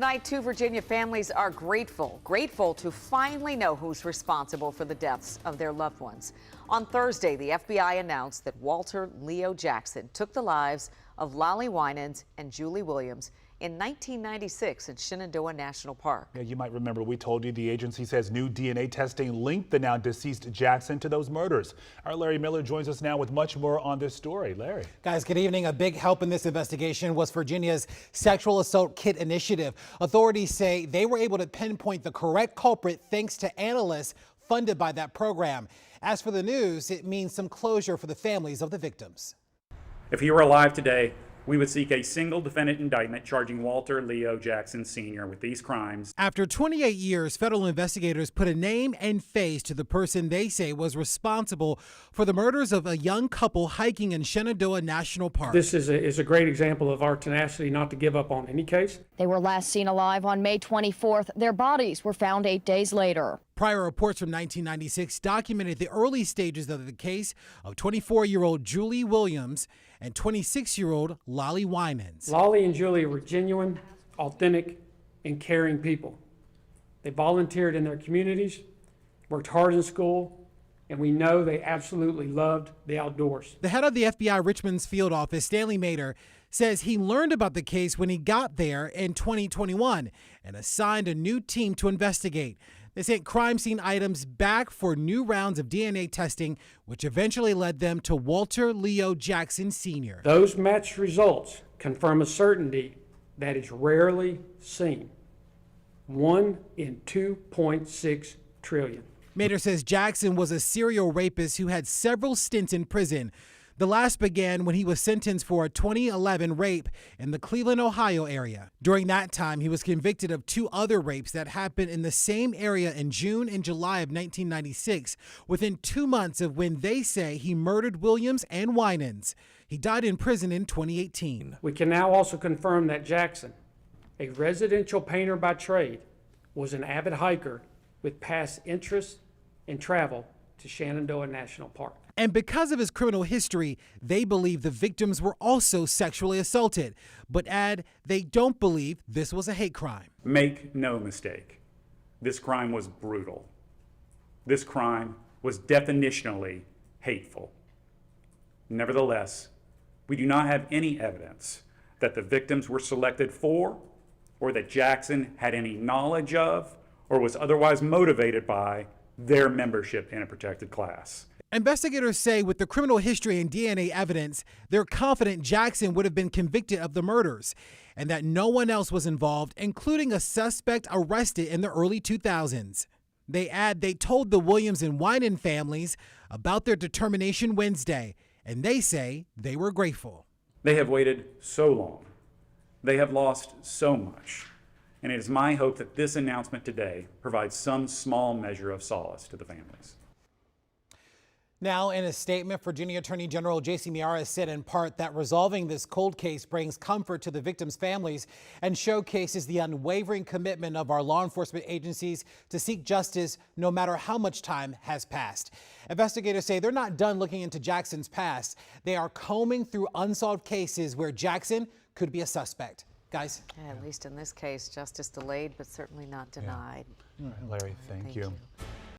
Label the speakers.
Speaker 1: Tonight, two Virginia families are grateful to finally know who's responsible for the deaths of their loved ones. On Thursday, the FBI announced that Walter Leo Jackson took the lives of Lollie Winans and Julie Williams in 1996 in Shenandoah National Park.
Speaker 2: Yeah, you might remember we told you the agency says new DNA testing linked the now deceased Jackson to those murders. Our Larry Miller joins us now with much more on this story. Larry.
Speaker 3: Guys, good evening. A big help in this investigation was Virginia's Sexual Assault Kit Initiative. Authorities say they were able to pinpoint the correct culprit thanks to analysts funded by that program. As for the news, it means some closure for the families of the victims.
Speaker 4: If he were alive today, we would seek a single defendant indictment charging Walter Leo Jackson Sr. with these crimes.
Speaker 3: After 28 years, federal investigators put a name and face to the person they say was responsible for the murders of a young couple hiking in Shenandoah National Park.
Speaker 5: This is a great example of our tenacity not to give up on any case.
Speaker 6: They were last seen alive on May 24th. Their bodies were found 8 days later.
Speaker 3: Prior reports from 1996 documented the early stages of the case of 24-year-old Julie Williams and 26-year-old Lollie Winans.
Speaker 5: Lollie and Julie were genuine, authentic, and caring people. They volunteered in their communities, worked hard in school, and we know they absolutely loved the outdoors.
Speaker 3: The head of the FBI Richmond's field office, Stanley Mader, says he learned about the case when he got there in 2021 and assigned a new team to investigate. They sent crime scene items back for new rounds of DNA testing, which eventually led them to Walter Leo Jackson Sr.
Speaker 5: Those matched results confirm a certainty that is rarely seen. 1 in 2.6 trillion.
Speaker 3: Mader says Jackson was a serial rapist who had several stints in prison. The last began when he was sentenced for a 2011 rape in the Cleveland, Ohio area. During that time, he was convicted of 2 other rapes that happened in the same area in June and July of 1996, within 2 months of when they say he murdered Williams and Winans. He died in prison in 2018.
Speaker 5: We can now also confirm that Jackson, a residential painter by trade, was an avid hiker with past interest in travel to Shenandoah National Park.
Speaker 3: And because of his criminal history, they believe the victims were also sexually assaulted, but add they don't believe this was a hate crime.
Speaker 4: Make no mistake, this crime was brutal. This crime was definitionally hateful. Nevertheless, we do not have any evidence that the victims were selected for, or that Jackson had any knowledge of, or was otherwise motivated by their membership in a protected class.
Speaker 3: Investigators say with the criminal history and DNA evidence, they're confident Jackson would have been convicted of the murders and that no one else was involved, including a suspect arrested in the early 2000s. They add they told the Williams and Winans families about their determination Wednesday, and they say they were grateful.
Speaker 4: They have waited so long. They have lost so much. And it is my hope that this announcement today provides some small measure of solace to the families.
Speaker 3: Now, in a statement, Virginia Attorney General J.C. Miara said in part that resolving this cold case brings comfort to the victims' families and showcases the unwavering commitment of our law enforcement agencies to seek justice no matter how much time has passed. Investigators say they're not done looking into Jackson's past. They are combing through unsolved cases where Jackson could be a suspect. Guys?
Speaker 1: Yeah, at least in this case, justice delayed, but certainly not denied.
Speaker 2: Yeah. All right, Larry, thank you.